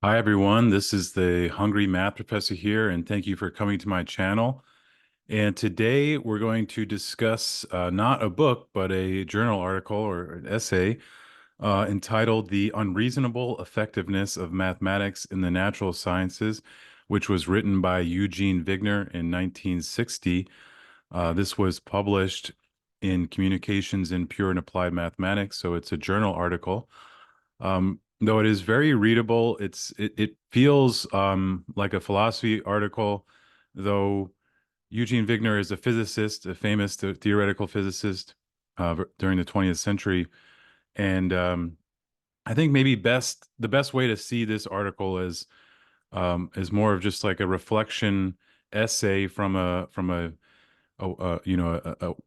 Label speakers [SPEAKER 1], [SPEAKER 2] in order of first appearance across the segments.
[SPEAKER 1] Hi, everyone. This is the Hungry Math Professor here, and thank you for coming to my channel. And today we're going to discuss not a book, but a journal article or an essay entitled The Unreasonable Effectiveness of Mathematics in the Natural Sciences, which was written by Eugene Wigner in 1960. This was published in Communications in Pure and Applied Mathematics, so it's a journal article. Though it is very readable, it feels like a philosophy article, though Eugene Wigner is a physicist, a famous theoretical physicist during the 20th century. And I think maybe the best way to see this article is more of just like a reflection essay from a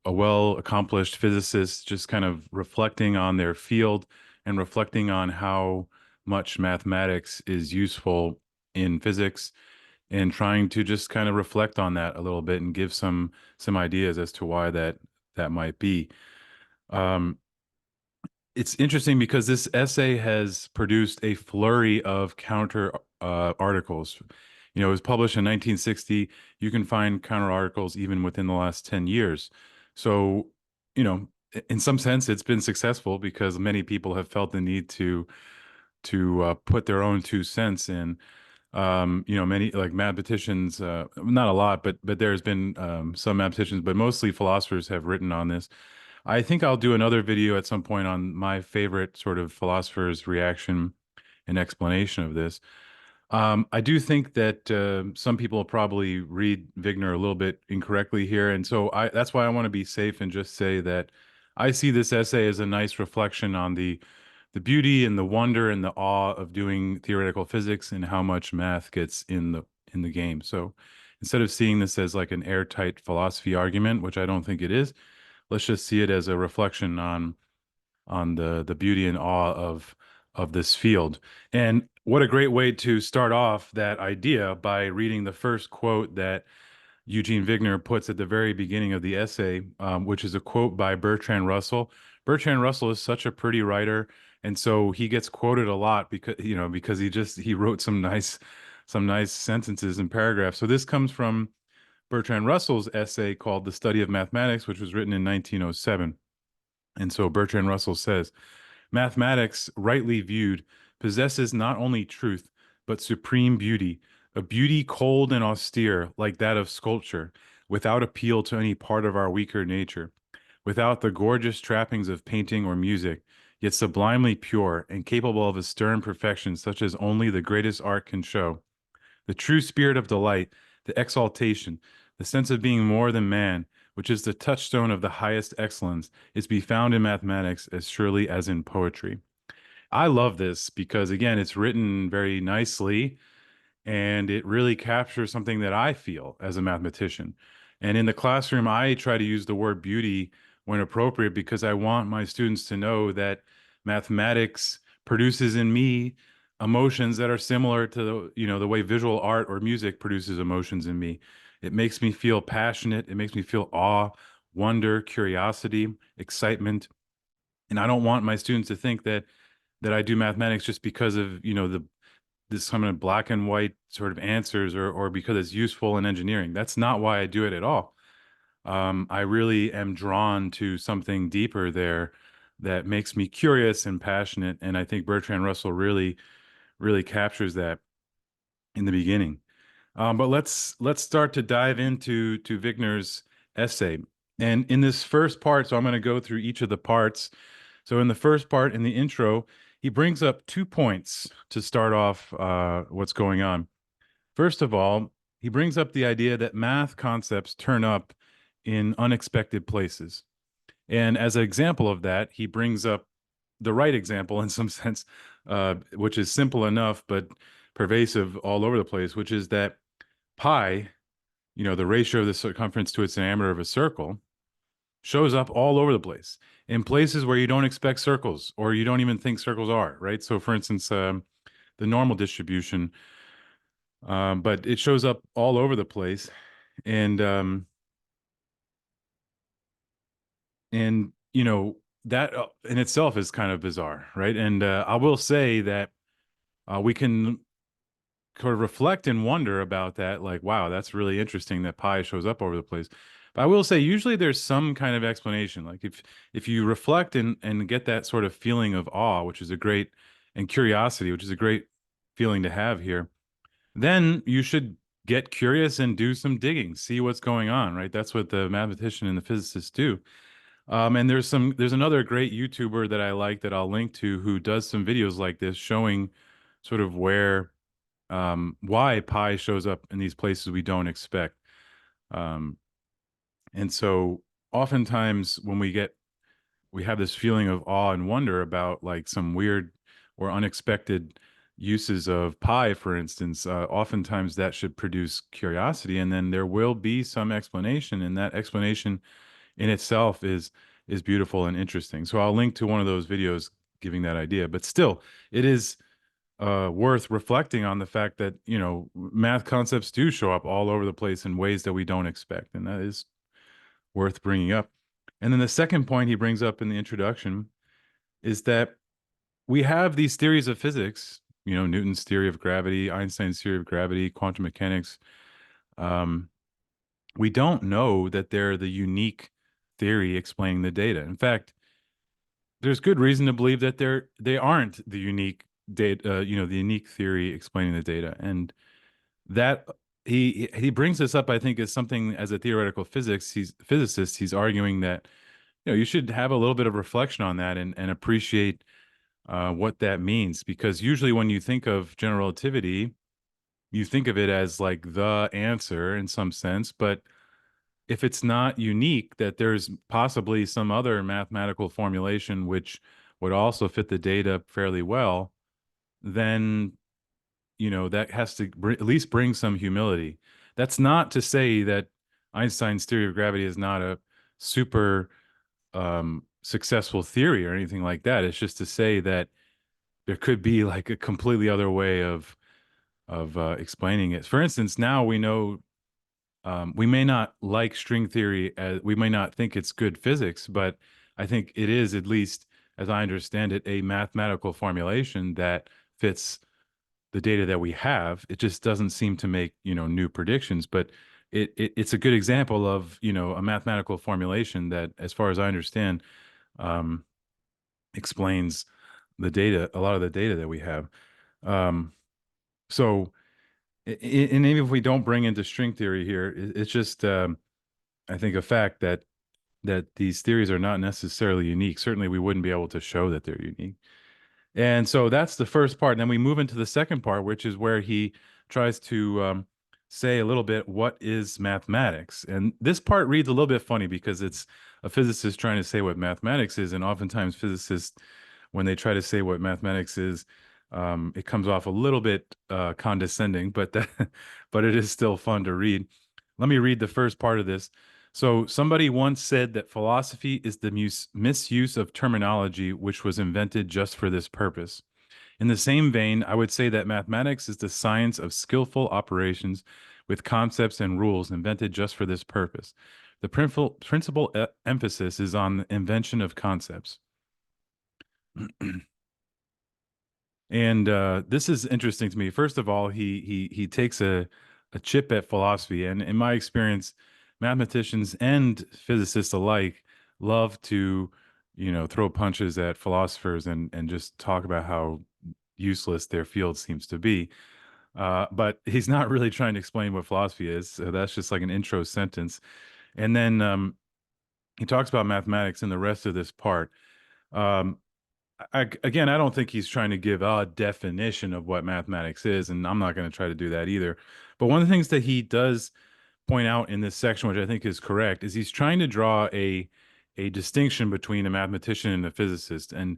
[SPEAKER 1] well accomplished physicist, just kind of reflecting on their field and reflecting on how much mathematics is useful in physics, and trying to just kind of reflect on that a little bit and give some ideas as to why that might be. Um, it's interesting because this essay has produced a flurry of counter articles. It was published in 1960. You can find counter articles even within the last 10 years. So, in some sense, it's been successful because many people have felt the need to put their own 2 cents in. Many like mathematicians, not a lot, but there's been some mathematicians, but mostly philosophers have written on this. I think I'll do another video at some point on my favorite sort of philosopher's reaction and explanation of this. I do think that some people probably read Wigner a little bit incorrectly here, and so that's why I want to be safe and just say that I see this essay as a nice reflection on the beauty and the wonder and the awe of doing theoretical physics and how much math gets in the game. So instead of seeing this as like an airtight philosophy argument, which I don't think it is, let's just see it as a reflection on the beauty and awe of this field. And what a great way to start off that idea by reading the first quote that Eugene Wigner puts at the very beginning of the essay, which is a quote by Bertrand Russell. Bertrand Russell is such a pretty writer, and so he gets quoted a lot because he wrote some nice sentences and paragraphs. So this comes from Bertrand Russell's essay called The Study of Mathematics, which was written in 1907. And so Bertrand Russell says, mathematics, rightly viewed, possesses not only truth, but supreme beauty, a beauty cold and austere, like that of sculpture, without appeal to any part of our weaker nature, without the gorgeous trappings of painting or music, yet sublimely pure and capable of a stern perfection such as only the greatest art can show. The true spirit of delight, the exaltation, the sense of being more than man, which is the touchstone of the highest excellence, is to be found in mathematics as surely as in poetry. I love this because, again, it's written very nicely and it really captures something that I feel as a mathematician. And in the classroom, I try to use the word beauty when appropriate because I want my students to know that mathematics produces in me emotions that are similar to the way visual art or music produces emotions in me. It makes me feel passionate. It makes me feel awe, wonder, curiosity, excitement. And I don't want my students to think that I do mathematics just because of, this kind of black and white sort of answers or because it's useful in engineering. That's not why I do it at all. I really am drawn to something deeper there that makes me curious and passionate. And I think Bertrand Russell really captures that in the beginning. But let's start to dive into Wigner's essay. And in this first part, so I'm going to go through each of the parts. So in the first part, in the intro, he brings up 2 points to start off what's going on. First of all, he brings up the idea that math concepts turn up in unexpected places. And as an example of that, he brings up the right example in some sense, which is simple enough but pervasive all over the place, which is that pi, the ratio of the circumference to its diameter of a circle, shows up all over the place in places where you don't expect circles or you don't even think circles are, right? So, for instance, the normal distribution, but it shows up all over the place, and and that in itself is kind of bizarre, right? And I will say that we can. sort of reflect and wonder about that, like, wow, that's really interesting that pi shows up over the place. But I will say, usually there's some kind of explanation. Like if you reflect and get that sort of feeling of awe, which is a great, and curiosity, which is a great feeling to have here, then you should get curious and do some digging, see what's going on, right? That's what the mathematician and the physicist do. And there's another great YouTuber that I like that I'll link to who does some videos like this showing sort of why pi shows up in these places we don't expect. Um, and so oftentimes when we have this feeling of awe and wonder about like some weird or unexpected uses of pi, for instance, oftentimes that should produce curiosity, and then there will be some explanation, and that explanation in itself is beautiful and interesting. So I'll link to one of those videos giving that idea. But still, it is worth reflecting on the fact that, math concepts do show up all over the place in ways that we don't expect, and that is worth bringing up. And then the second point he brings up in the introduction is that we have these theories of physics, Newton's theory of gravity, Einstein's theory of gravity, quantum mechanics. Um, we don't know that they're the unique theory explaining the data. In fact, there's good reason to believe that they aren't the unique data, the unique theory explaining the data. And that he brings this up, I think, as something as a theoretical physicist, he's arguing that you should have a little bit of reflection on that and appreciate what that means, because usually when you think of general relativity, you think of it as like the answer in some sense, but if it's not unique, that there's possibly some other mathematical formulation which would also fit the data fairly well, then that has to at least bring some humility. That's not to say that Einstein's theory of gravity is not a super successful theory or anything like that. It's just to say that there could be like a completely other way of explaining it. For instance, now we know we may not like string theory, as we may not think it's good physics, but I think it is, at least as I understand it, a mathematical formulation that fits the data that we have. It just doesn't seem to make, new predictions, but it's a good example of, a mathematical formulation that, as far as I understand, um, explains the data, a lot of the data that we have. Um, so, and even if we don't bring into string theory here, it's just, I think, a fact that these theories are not necessarily unique. Certainly, we wouldn't be able to show that they're unique. And so that's the first part. And then we move into the second part, which is where he tries to say a little bit what is mathematics. And this part reads a little bit funny because it's a physicist trying to say what mathematics is. And oftentimes, physicists, when they try to say what mathematics is, it comes off a little bit condescending, but but it is still fun to read. Let me read the first part of this. So somebody once said that philosophy is the misuse of terminology which was invented just for this purpose. In the same vein, I would say that mathematics is the science of skillful operations with concepts and rules invented just for this purpose. The principal emphasis is on the invention of concepts. And this is interesting to me. First of all, he takes a chip at philosophy, and in my experience, mathematicians and physicists alike love to, throw punches at philosophers and just talk about how useless their field seems to be. But he's not really trying to explain what philosophy is. So that's just like an intro sentence, and then he talks about mathematics in the rest of this part. Um, again, I don't think he's trying to give a definition of what mathematics is, and I'm not going to try to do that either. But one of the things that he does point out in this section, which I think is correct, is he's trying to draw a distinction between a mathematician and a physicist. And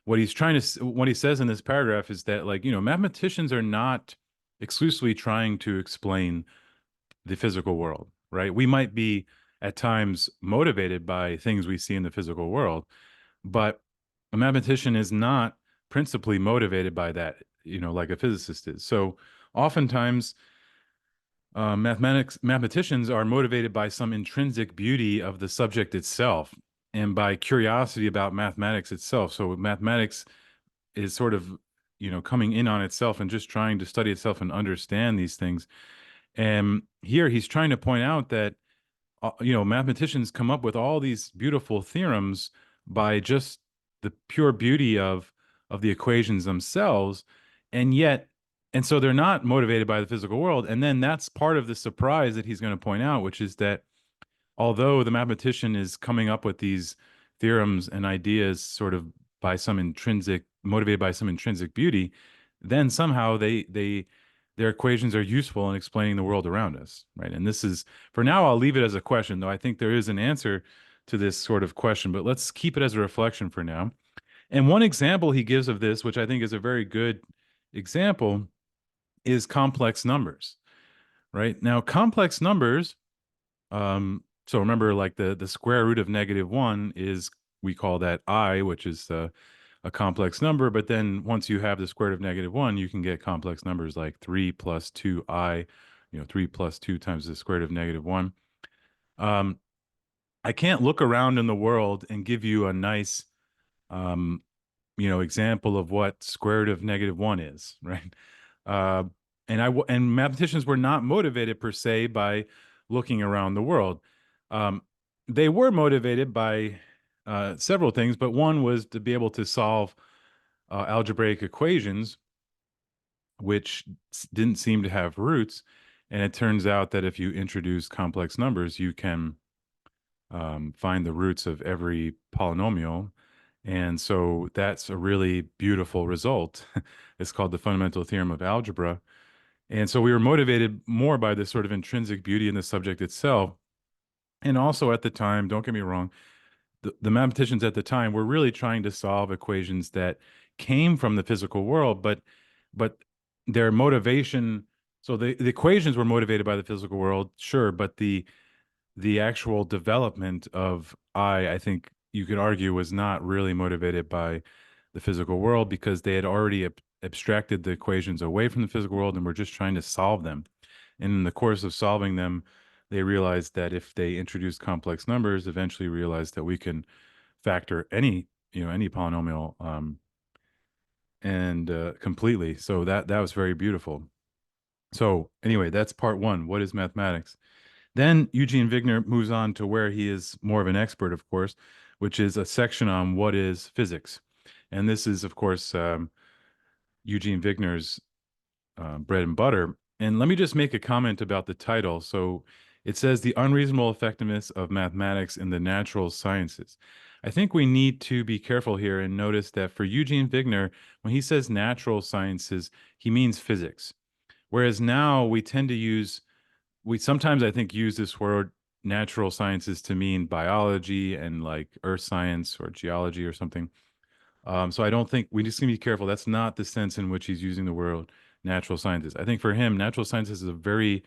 [SPEAKER 1] what he says in this paragraph is that, like, mathematicians are not exclusively trying to explain the physical world, right? We might be at times motivated by things we see in the physical world, but a mathematician is not principally motivated by that, like a physicist is. So oftentimes, mathematicians are motivated by some intrinsic beauty of the subject itself and by curiosity about mathematics itself. So mathematics is sort of coming in on itself and just trying to study itself and understand these things. And here he's trying to point out that mathematicians come up with all these beautiful theorems by just the pure beauty of the equations themselves, and yet, and so they're not motivated by the physical world. And then that's part of the surprise that he's going to point out, which is that although the mathematician is coming up with these theorems and ideas sort of by some intrinsic motivated by some intrinsic beauty, then somehow their equations are useful in explaining the world around us, right? And this is, for now, I'll leave it as a question, though I think there is an answer to this sort of question, but let's keep it as a reflection for now. And one example he gives of this, which I think is a very good example, is complex numbers, right? Now, complex numbers, so remember, like the square root of -1 is, we call that I, which is a complex number. But then once you have the square root of -1, you can get complex numbers like 3 plus 2i, 3 plus 2 times the square root of -1. Um, I can't look around in the world and give you a nice, um, example of what square root of -1 is, right? Uh, and mathematicians were not motivated per se by looking around the world. Um, they were motivated by several things, but one was to be able to solve algebraic equations, which didn't seem to have roots. And it turns out that if you introduce complex numbers, you can find the roots of every polynomial. And so that's a really beautiful result. It's called the fundamental theorem of algebra. And so we were motivated more by this sort of intrinsic beauty in the subject itself. And also at the time, don't get me wrong, the mathematicians at the time were really trying to solve equations that came from the physical world, but their motivation, so the equations were motivated by the physical world, sure, but the actual development of I think you could argue was not really motivated by the physical world, because they had already abstracted the equations away from the physical world and were just trying to solve them. And in the course of solving them, they realized that if they introduced complex numbers, eventually realized that we can factor any polynomial, and completely. So that was very beautiful. So anyway, that's part one. What is mathematics? Then Eugene Wigner moves on to where he is more of an expert, of course, which is a section on what is physics. And this is, of course, Eugene Wigner's bread and butter. And let me just make a comment about the title. So it says the unreasonable effectiveness of mathematics in the natural sciences. I think we need to be careful here and notice that for Eugene Wigner, when he says natural sciences, he means physics. Whereas now we sometimes, I think, use this word natural sciences to mean biology and like earth science or geology or something. So I don't think, we just need to be careful. That's not the sense in which he's using the word natural sciences. I think for him, natural sciences is a very,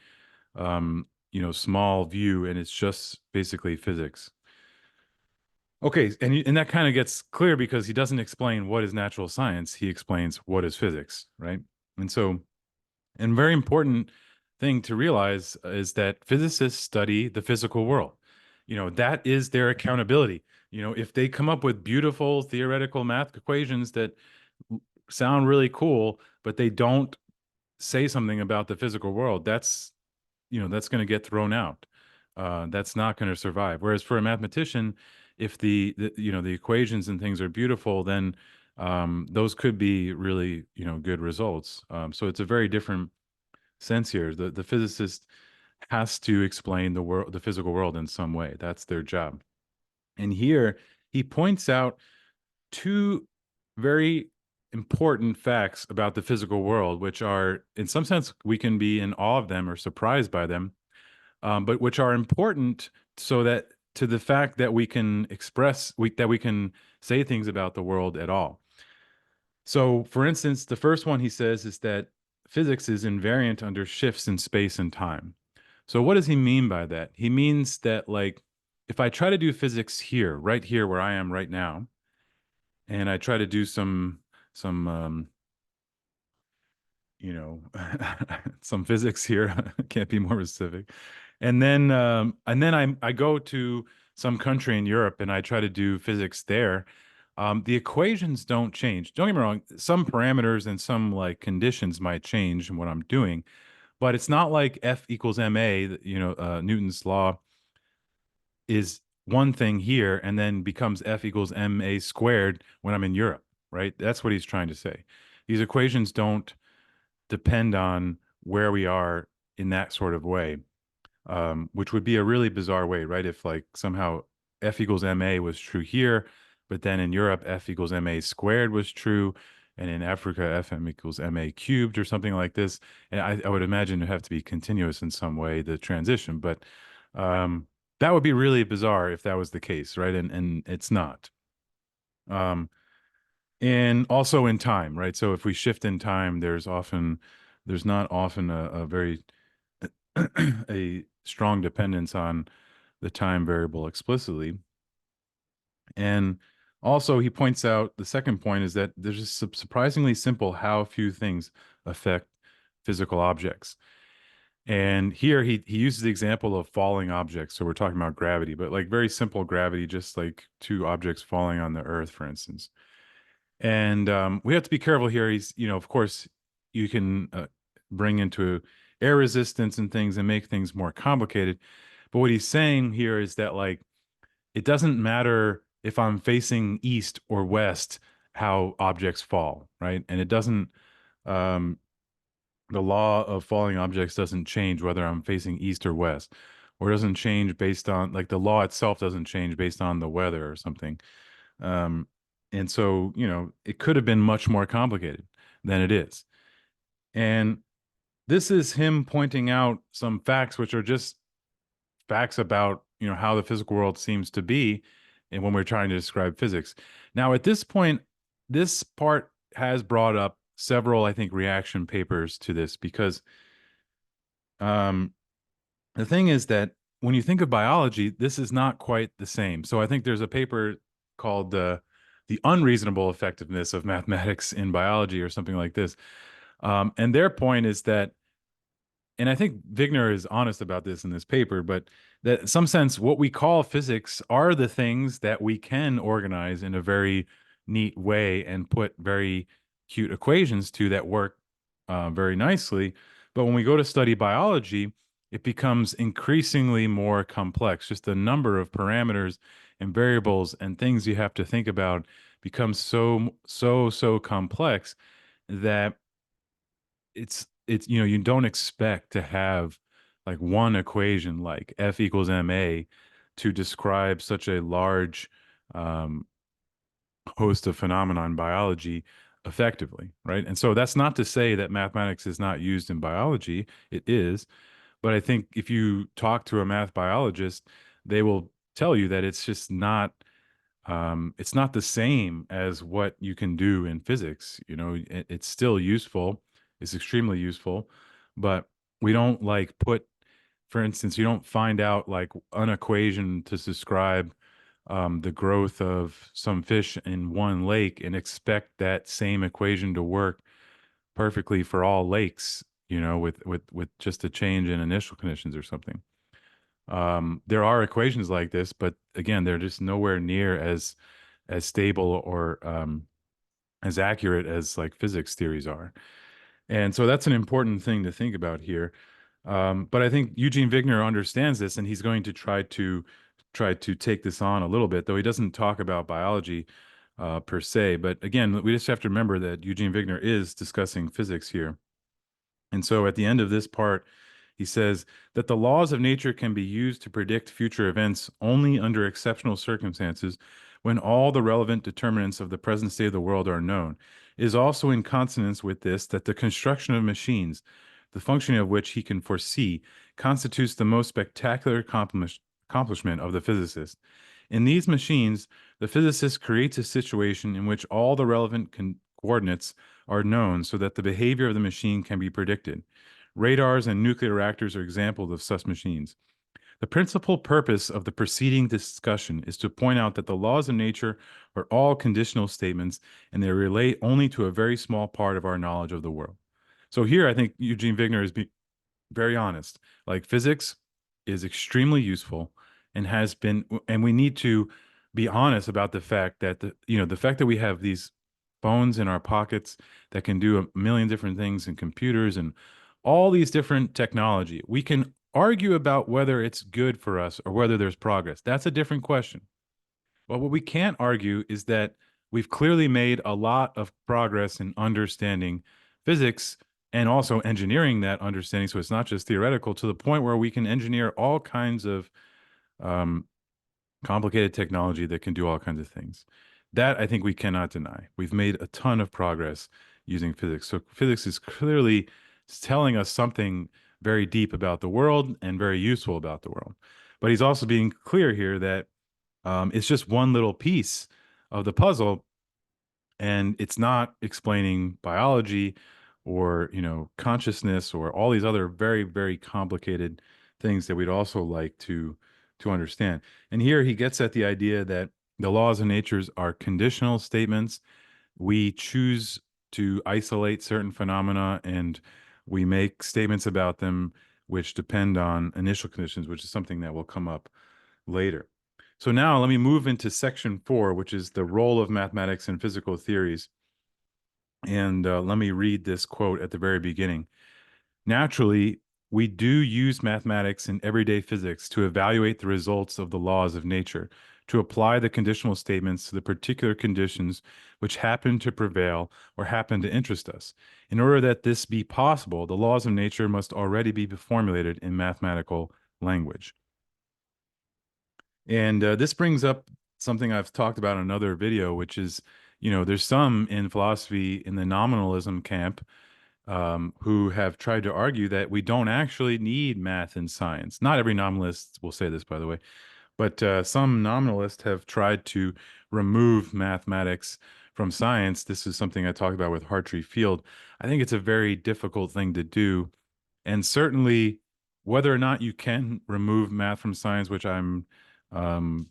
[SPEAKER 1] small view, and it's just basically physics. Okay, and that kind of gets clear because he doesn't explain what is natural science. He explains what is physics, right? And so, and very important thing to realize is that physicists study the physical world. That is their accountability. If they come up with beautiful theoretical math equations that sound really cool, but they don't say something about the physical world, that's going to get thrown out. That's not going to survive. Whereas for a mathematician, if the equations and things are beautiful, then those could be really good results. So it's a very different sense here. The physicist has to explain the physical world in some way. That's their job. And here he points out two very important facts about the physical world, which are, in some sense, we can be in awe of them or surprised by them, but which are important so that to the fact that we can that we can say things about the world at all. So, for instance, the first one he says is that physics is invariant under shifts in space and time. So, what does he mean by that? He means that, like, if I try to do physics here, right here where I am right now, and I try to do some you know some physics here, can't be more specific, and then I go to some country in Europe and I try to do physics there. The equations don't change. Don't get me wrong, some parameters and some like conditions might change in what I'm doing, but it's not like F equals ma, Newton's law is one thing here and then becomes F equals ma squared when I'm in Europe, right? That's what he's trying to say. These equations don't depend on where we are in that sort of way, which would be a really bizarre way, right? If like somehow F equals ma was true here, but then in Europe F equals ma squared was true, and in Africa Fm equals ma cubed or something like this. And I would imagine it'd have to be continuous in some way, the transition, but um, that would be really bizarre if that was the case, right? And it's not. Um, and also in time, right? So if we shift in time, there's not often a very a strong dependence on the time variable explicitly. And also, he points out the second point is that there's just surprisingly simple how few things affect physical objects. And here he uses the example of falling objects. So we're talking about gravity, but like very simple gravity, just like two objects falling on the earth, for instance. And we have to be careful here. Of course, you can bring into air resistance and things and make things more complicated. But what he's saying here is that like it doesn't matter if I'm facing east or west how objects fall, right? And it doesn't um, the law of falling objects doesn't change whether I'm facing east or west, or doesn't change based on like the law itself doesn't change based on the weather or something. Um, and so, it could have been much more complicated than it is. And this is him pointing out some facts, which are just facts about, how the physical world seems to be. And when we're trying to describe physics. Now, at this point, this part has brought up several, I think, reaction papers to this because um, the thing is that when you think of biology, this is not quite the same. So I think there's a paper called The Unreasonable Effectiveness of Mathematics in Biology or something like this. And their point is that, and I think Wigner is honest about this in this paper, but that in some sense, what we call physics are the things that we can organize in a very neat way and put very cute equations to that work very nicely. But when we go to study biology, it becomes increasingly more complex. Just the number of parameters and variables and things you have to think about becomes so complex that it's you don't expect to have like one equation like F equals ma to describe such a large um, host of phenomena in biology effectively, right? And so that's not to say that mathematics is not used in biology. It is, but I think if you talk to a math biologist, they will tell you that it's not the same as what you can do in physics. It's still useful. It's extremely useful, but we don't like put, for instance, you don't find out like an equation to describe the growth of some fish in one lake and expect that same equation to work perfectly for all lakes, with just a change in initial conditions or something. There are equations like this, but again, they're just nowhere near as stable or as accurate as like physics theories are. And so that's an important thing to think about here. But I think Eugene Wigner understands this, and he's going to try to take this on a little bit, though he doesn't talk about biology per se. But again, we just have to remember that Eugene Wigner is discussing physics here. And so at the end of this part, he says that the laws of nature can be used to predict future events only under exceptional circumstances when all the relevant determinants of the present state of the world are known. It is also in consonance with this that the construction of machines, the functioning of which he can foresee, constitutes the most spectacular accomplishment of the physicist. In these machines, the physicist creates a situation in which all the relevant coordinates are known so that the behavior of the machine can be predicted. Radars and nuclear reactors are examples of such machines. The principal purpose of the preceding discussion is to point out that the laws of nature are all conditional statements and they relate only to a very small part of our knowledge of the world. So here I think Eugene Wigner is very honest. Like physics is extremely useful and has been, and we need to be honest about the fact that the fact that we have these phones in our pockets that can do a million different things, and computers and all these different technology. We can argue about whether it's good for us or whether there's progress. That's a different question. But what we can't argue is that we've clearly made a lot of progress in understanding physics and also engineering that understanding. So it's not just theoretical, to the point where we can engineer all kinds of um, complicated technology that can do all kinds of things. That I think we cannot deny. We've made a ton of progress using physics. So physics is clearly telling us something very deep about the world and very useful about the world. But he's also being clear here that it's just one little piece of the puzzle, and it's not explaining biology or consciousness or all these other very, very complicated things that we'd also like to understand. And here he gets at the idea that the laws of nature are conditional statements. We choose to isolate certain phenomena, and we make statements about them which depend on initial conditions, which is something that will come up later. So now let me move into section 4, which is the role of mathematics in physical theories. And let me read this quote at the very beginning. Naturally, we do use mathematics in everyday physics to evaluate the results of the laws of nature, to apply the conditional statements to the particular conditions which happen to prevail or happen to interest us. In order that this be possible, the laws of nature must already be formulated in mathematical language. And this brings up something I've talked about in another video, which is, there's some in philosophy in the nominalism camp who have tried to argue that we don't actually need math and science. Not every nominalist will say this, by the way, but some nominalists have tried to remove mathematics from science. This is something I talked about with Hartree Field. I think it's a very difficult thing to do. And certainly, whether or not you can remove math from science, which I'm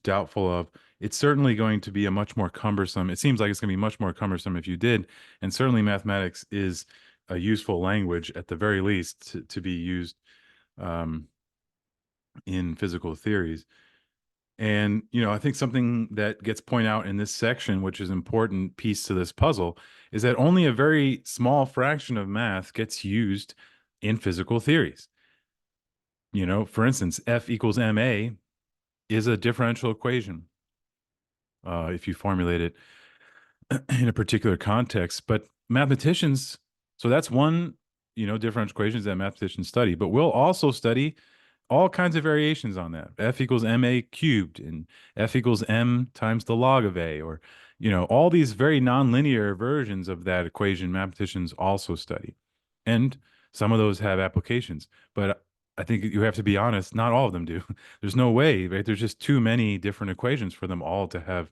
[SPEAKER 1] doubtful of, it's certainly going to be a much more cumbersome. It seems like it's going to be much more cumbersome if you did. And certainly, mathematics is a useful language at the very least to be used um, in physical theories. And, I think something that gets pointed out in this section, which is an important piece to this puzzle, is that only a very small fraction of math gets used in physical theories. For instance, F equals ma is a differential equation if you formulate it in a particular context. But mathematicians, so that's one, differential equations that mathematicians study, but we'll also study all kinds of variations on that. F equals ma cubed and F equals m times the log of a, or, all these very nonlinear versions of that equation mathematicians also study. And some of those have applications, but I think you have to be honest, not all of them do. There's no way, right? There's just too many different equations for them all to have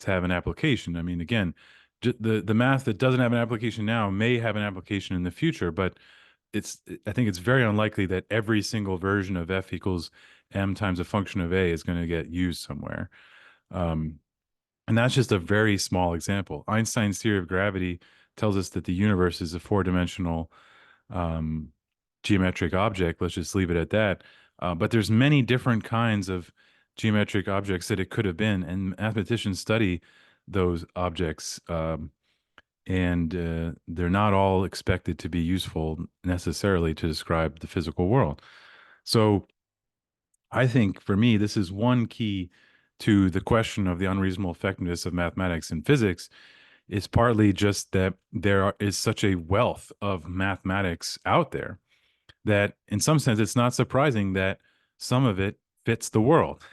[SPEAKER 1] an application. I mean, again, the math that doesn't have an application now may have an application in the future, but I think it's very unlikely that every single version of F equals m times a function of a is going to get used somewhere. Um, and that's just a very small example. Einstein's theory of gravity tells us that the universe is a four-dimensional um, geometric object. Let's just leave it at that. But there's many different kinds of geometric objects that it could have been, and mathematicians study those objects, and they're not all expected to be useful necessarily to describe the physical world. So I think for me, this is one key to the question of the unreasonable effectiveness of mathematics and physics. Is partly just that is such a wealth of mathematics out there that in some sense it's not surprising that some of it fits the world.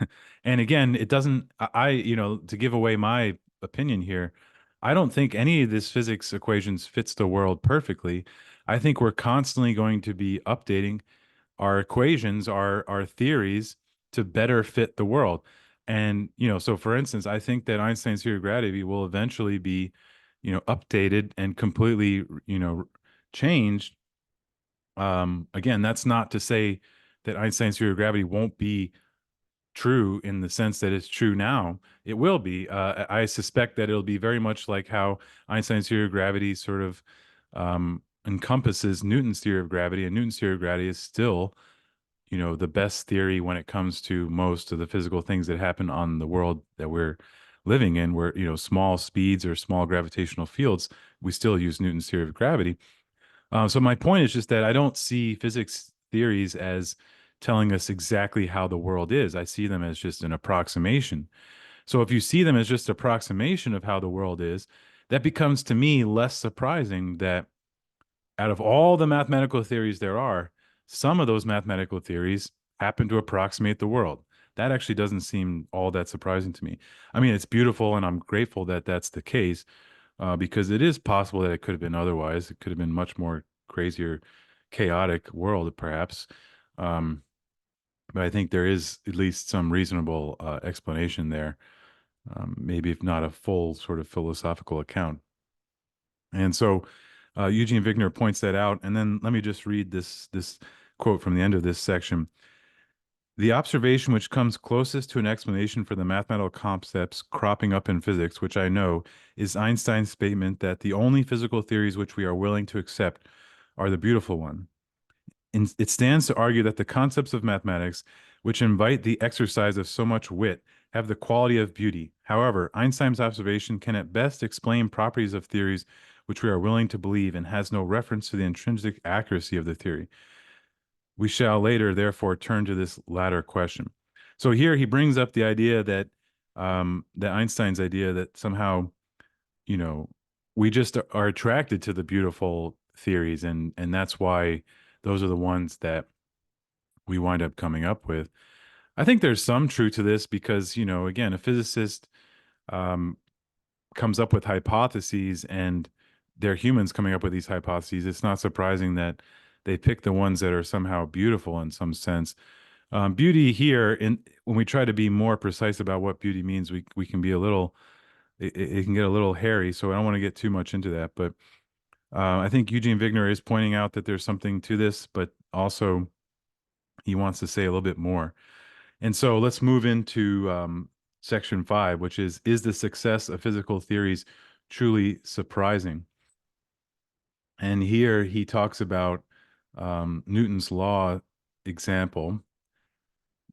[SPEAKER 1] And again, it doesn't, to give away my opinion here, I don't think any of this physics equations fits the world perfectly. I think we're constantly going to be updating our equations, our theories to better fit the world. And, so for instance, I think that Einstein's theory of gravity will eventually be, updated and completely, changed. Again, that's not to say that Einstein's theory of gravity won't be true in the sense that it's true now. It will be. I suspect that it'll be very much like how Einstein's theory of gravity sort of encompasses Newton's theory of gravity, and Newton's theory of gravity is still, the best theory when it comes to most of the physical things that happen on the world that we're living in, where, small speeds or small gravitational fields, we still use Newton's theory of gravity. So my point is just that I don't see physics theories as telling us exactly how the world is. I see them as just an approximation. So if you see them as just approximation of how the world is, that becomes to me less surprising that out of all the mathematical theories there are, some of those mathematical theories happen to approximate the world. That actually doesn't seem all that surprising to me. I mean, it's beautiful, and I'm grateful that that's the case, because it is possible that it could have been otherwise. It could have been much more crazier, chaotic world, perhaps. Um, but I think there is at least some reasonable explanation there, maybe if not a full sort of philosophical account. And so Eugene Wigner points that out. And then let me just read this quote from the end of this section. The observation which comes closest to an explanation for the mathematical concepts cropping up in physics, which I know, is Einstein's statement that the only physical theories which we are willing to accept are the beautiful one. It stands to argue that the concepts of mathematics, which invite the exercise of so much wit, have the quality of beauty. However, Einstein's observation can at best explain properties of theories which we are willing to believe and has no reference to the intrinsic accuracy of the theory. We shall later, therefore, turn to this latter question. So here he brings up the idea that Einstein's idea that somehow, you know, we just are attracted to the beautiful theories, and that's why those are the ones that we wind up coming up with. I think there's some truth to this because, again, a physicist um, comes up with hypotheses and they're humans coming up with these hypotheses. It's not surprising that they pick the ones that are somehow beautiful in some sense. Beauty here, when we try to be more precise about what beauty means, we can be a little, it can get a little hairy. So I don't want to get too much into that. But I think Eugene Wigner is pointing out that there's something to this, but also he wants to say a little bit more. And so let's move into section 5, which is the success of physical theories truly surprising? And here he talks about Newton's law example.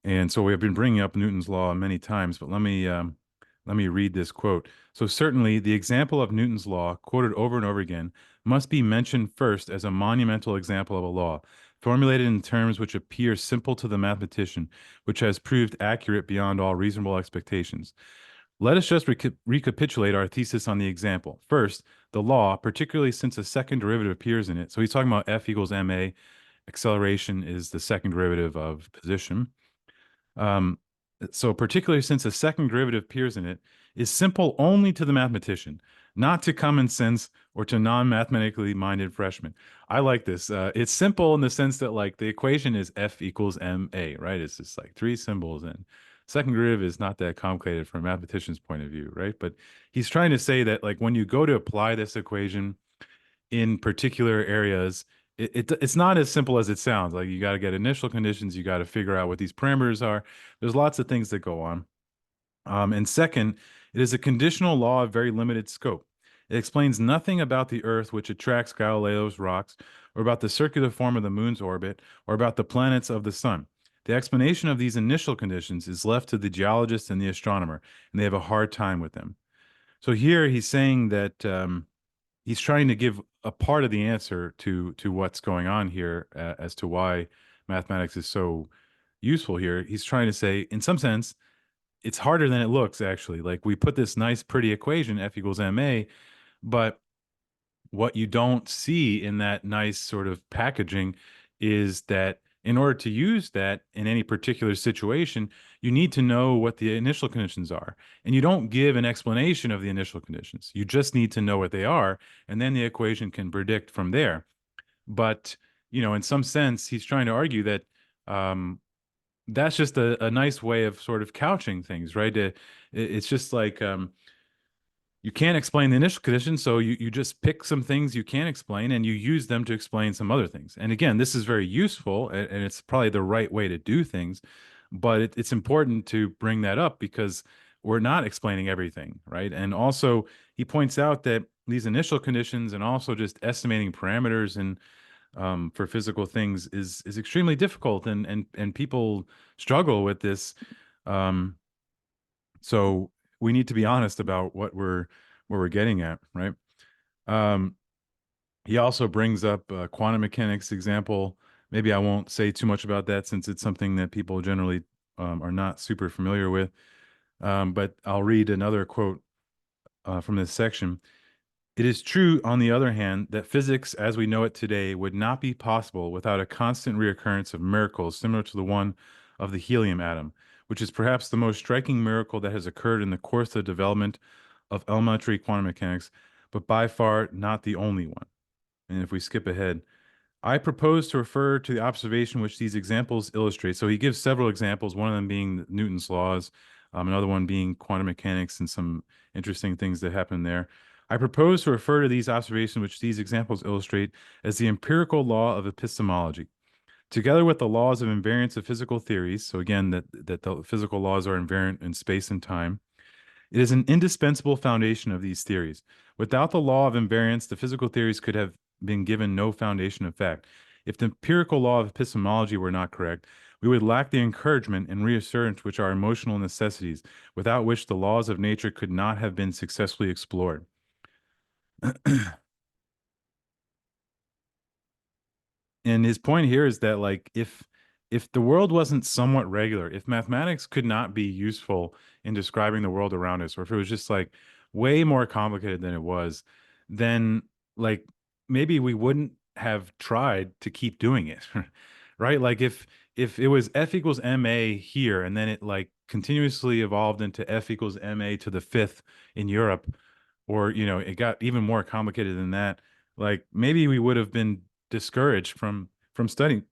[SPEAKER 1] And so we have been bringing up Newton's law many times, but let me read this quote. So certainly the example of Newton's law, quoted over and over again, must be mentioned first as a monumental example of a law, formulated in terms which appear simple to the mathematician, which has proved accurate beyond all reasonable expectations. Let us just recapitulate our thesis on the example. First, the law, particularly since a second derivative appears in it. So he's talking about F equals ma. Acceleration is the second derivative of position. So particularly since a second derivative appears in it, is simple only to the mathematician, not to common sense or to non-mathematically minded freshmen. I like this. It's simple in the sense that like the equation is F equals ma, right? It's just like three symbols, and second derivative is not that complicated from a mathematician's point of view, right? But he's trying to say that like when you go to apply this equation in particular areas, it's not as simple as it sounds. Like you got to get initial conditions, you got to figure out what these parameters are. There's lots of things that go on. And second, it is a conditional law of very limited scope. It explains nothing about the Earth, which attracts Galileo's rocks, or about the circular form of the moon's orbit, or about the planets of the sun. The explanation of these initial conditions is left to the geologist and the astronomer, and they have a hard time with them. So here he's saying that he's trying to give a part of the answer to what's going on here as to why mathematics is so useful here. He's trying to say, in some sense, it's harder than it looks, actually. Like we put this nice, pretty equation, F equals ma, but what you don't see in that nice sort of packaging is that in order to use that in any particular situation, you need to know what the initial conditions are. And you don't give an explanation of the initial conditions. You just need to know what they are, and then the equation can predict from there. But, in some sense, he's trying to argue that that's just a nice way of sort of couching things, right? It's just like you can't explain the initial conditions, so you just pick some things you can explain and you use them to explain some other things. And again, this is very useful and it's probably the right way to do things, but it's important to bring that up because we're not explaining everything, right? And also, he points out that these initial conditions and also just estimating parameters and for physical things is extremely difficult, and people struggle with this. Um, so we need to be honest about what we're getting at, right? Um, he also brings up quantum mechanics example. Maybe I won't say too much about that since it's something that people generally are not super familiar with. But I'll read another quote from this section. It is true, on the other hand, that physics as we know it today would not be possible without a constant reoccurrence of miracles similar to the one of the helium atom, which is perhaps the most striking miracle that has occurred in the course of development of elementary quantum mechanics, but by far not the only one. And if we skip ahead, I propose to refer to the observation which these examples illustrate. So he gives several examples, one of them being Newton's laws, another one being quantum mechanics and some interesting things that happen there. I propose to refer to these observations which these examples illustrate as the empirical law of epistemology, together with the laws of invariance of physical theories. So again, that the physical laws are invariant in space and time. It is an indispensable foundation of these theories. Without the law of invariance, the physical theories could have been given no foundation of fact. If the empirical law of epistemology were not correct, we would lack the encouragement and reassurance which are emotional necessities, without which the laws of nature could not have been successfully explored. And his point here is that like if the world wasn't somewhat regular, if mathematics could not be useful in describing the world around us, or if it was just like way more complicated than it was, then like maybe we wouldn't have tried to keep doing it. Right? Like if it was F equals MA here and then it like continuously evolved into F equals MA to the fifth in Europe, or it got even more complicated than that, like maybe we would have been discouraged from studying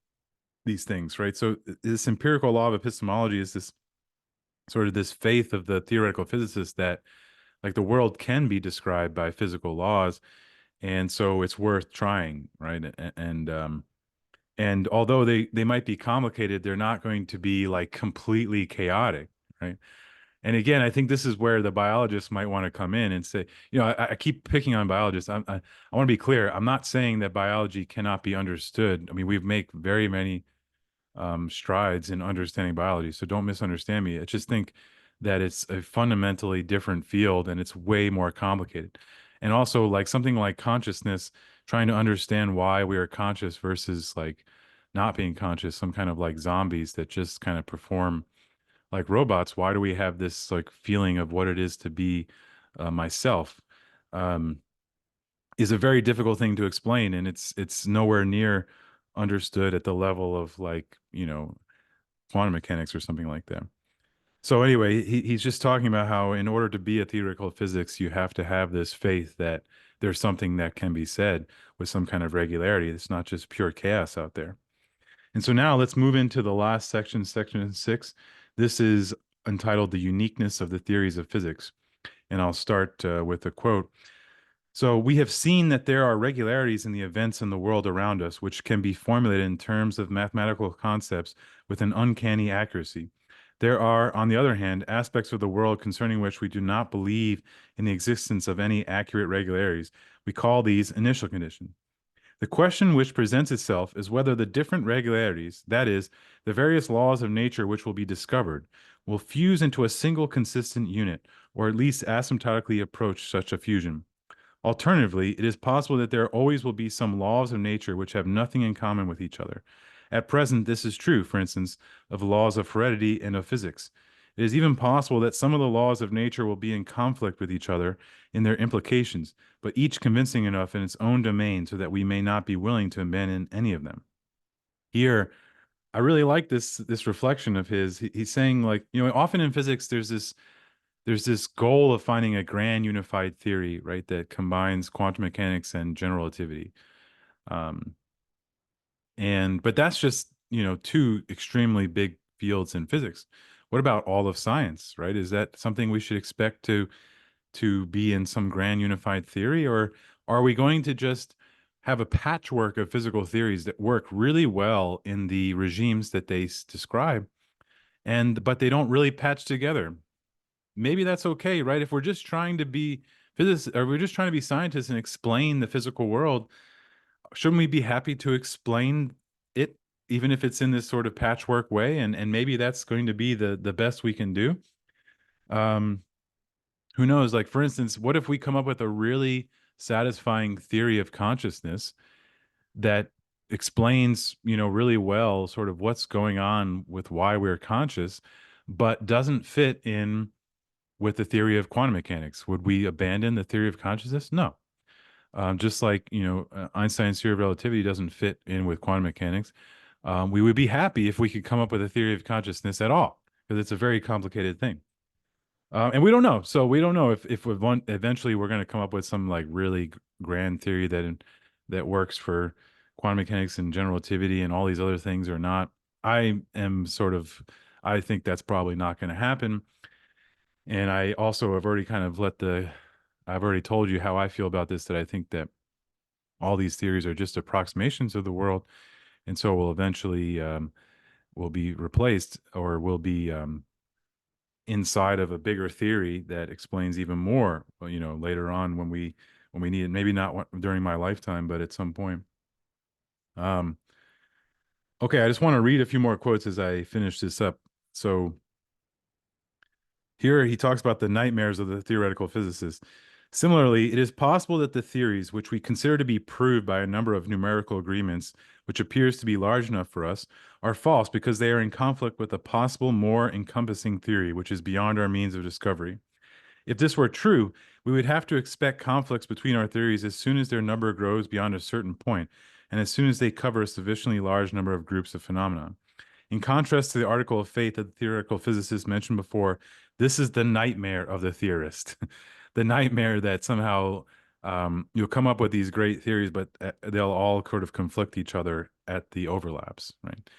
[SPEAKER 1] these things, right? So this empirical law of epistemology is this sort of this faith of the theoretical physicist that like the world can be described by physical laws, and so it's worth trying, right? And although they might be complicated, they're not going to be like completely chaotic, right? And again, I think this is where the biologists might want to come in and say, I keep picking on biologists. I want to be clear. I'm not saying that biology cannot be understood. I mean, we've made very many strides in understanding biology, so don't misunderstand me. I just think that it's a fundamentally different field and it's way more complicated. And also, like something like consciousness, trying to understand why we are conscious versus like not being conscious, some kind of like zombies that just kind of perform like robots. Why do we have this like feeling of what it is to be myself? Um, is a very difficult thing to explain, and it's nowhere near understood at the level of like quantum mechanics or something like that. So anyway, he's just talking about how in order to be a theoretical physics, you have to have this faith that there's something that can be said with some kind of regularity. It's not just pure chaos out there. And so now let's move into the last section, section 6. This is entitled The Uniqueness of the Theories of Physics. And I'll start with a quote. So we have seen that there are regularities in the events in the world around us, which can be formulated in terms of mathematical concepts with an uncanny accuracy. There are, on the other hand, aspects of the world concerning which we do not believe in the existence of any accurate regularities. We call these initial conditions. The question which presents itself is whether the different regularities, that is, the various laws of nature which will be discovered, will fuse into a single consistent unit, or at least asymptotically approach such a fusion. Alternatively, it is possible that there always will be some laws of nature which have nothing in common with each other. At present, this is true, for instance, of laws of heredity and of physics. It is even possible that some of the laws of nature will be in conflict with each other in their implications, but each convincing enough in its own domain so that we may not be willing to abandon any of them. Here, I really like this reflection of his. He's saying like, often in physics there's this goal of finding a grand unified theory, right, that combines quantum mechanics and general relativity. Um, and but that's just, two extremely big fields in physics. What about all of science, right? Is that something we should expect to be in some grand unified theory, or are we going to just have a patchwork of physical theories that work really well in the regimes that they describe, and but they don't really patch together? Maybe that's okay, right? If we're just trying to be physicists, or we're just trying to be scientists and explain the physical world, shouldn't we be happy to explain it, even if it's in this sort of patchwork way? And maybe that's going to be the best we can do. Um, who knows? Like, for instance, what if we come up with a really satisfying theory of consciousness that explains, really well sort of what's going on with why we're conscious, but doesn't fit in with the theory of quantum mechanics? Would we abandon the theory of consciousness? No. Just like, Einstein's theory of relativity doesn't fit in with quantum mechanics. We would be happy if we could come up with a theory of consciousness at all, because it's a very complicated thing. And we don't know. So we don't know if eventually we're going to come up with some like really grand theory that works for quantum mechanics and general relativity and all these other things or not. I think that's probably not going to happen. And I also have already kind of I've already told you how I feel about this, that I think that all these theories are just approximations of the world, and so will be replaced, or will be inside of a bigger theory that explains even more, later on when we need it. Maybe not during my lifetime, but at some point. Um, okay, I just want to read a few more quotes as I finish this up. So here he talks about the nightmares of the theoretical physicist. Similarly, it is possible that the theories, which we consider to be proved by a number of numerical agreements, which appears to be large enough for us, are false because they are in conflict with a possible more encompassing theory, which is beyond our means of discovery. If this were true, we would have to expect conflicts between our theories as soon as their number grows beyond a certain point, and as soon as they cover a sufficiently large number of groups of phenomena. In contrast to the article of faith that the theoretical physicist mentioned before, this is the nightmare of the theorist. The nightmare that somehow you'll come up with these great theories, but they'll all sort of conflict each other at the overlaps, right?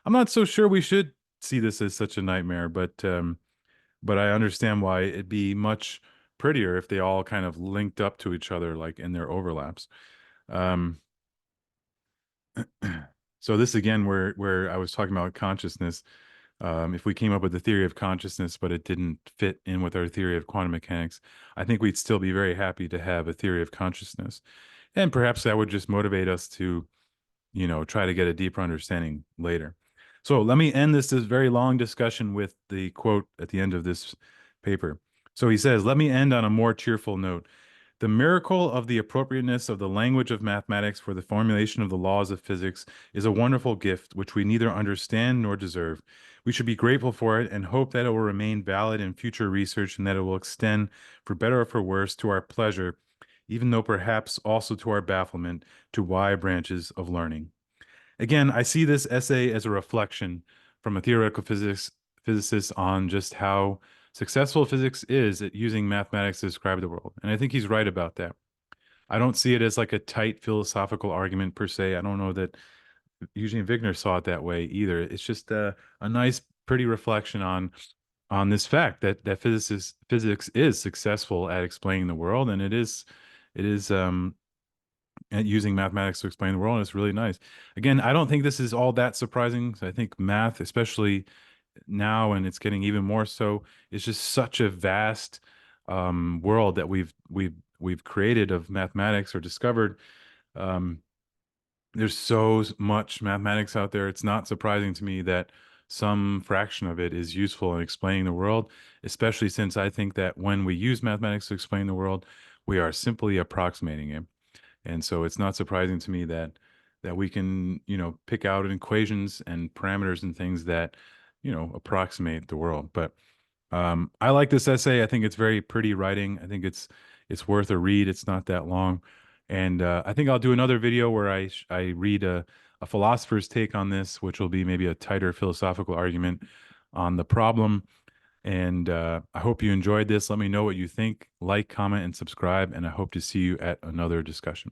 [SPEAKER 1] I'm not so sure we should see this as such a nightmare, but I understand why it'd be much prettier if they all kind of linked up to each other, like in their overlaps. Um, so this again, where I was talking about consciousness, if we came up with the theory of consciousness, but it didn't fit in with our theory of quantum mechanics, I think we'd still be very happy to have a theory of consciousness. And perhaps that would just motivate us to, try to get a deeper understanding later. So let me end this very long discussion with the quote at the end of this paper. So he says, let me end on a more cheerful note. The miracle of the appropriateness of the language of mathematics for the formulation of the laws of physics is a wonderful gift which we neither understand nor deserve. We should be grateful for it and hope that it will remain valid in future research and that it will extend, for better or for worse, to our pleasure, even though perhaps also to our bafflement, to wide branches of learning. Again, I see this essay as a reflection from a theoretical physicist on just how successful physics is at using mathematics to describe the world. And I think he's right about that. I don't see it as like a tight philosophical argument per se. I don't know that Eugene Wigner saw it that way either. It's just a nice, pretty reflection on this fact that physics is successful at explaining the world, and it is at using mathematics to explain the world. And it's really nice. Again, I don't think this is all that surprising. So I think math, especially now, and it's getting even more so, is just such a vast world that we've created of mathematics, or discovered. Um, there's so much mathematics out there. It's not surprising to me that some fraction of it is useful in explaining the world, especially since I think that when we use mathematics to explain the world, we are simply approximating it. And so it's not surprising to me that we can, pick out equations and parameters and things that, approximate the world. But I like this essay. I think it's very pretty writing. I think it's worth a read. It's not that long, and I think I'll do another video where I read a philosopher's take on this, which will be maybe a tighter philosophical argument on the problem. And I hope you enjoyed this. Let me know what you think. Like, comment, and subscribe. And I hope to see you at another discussion.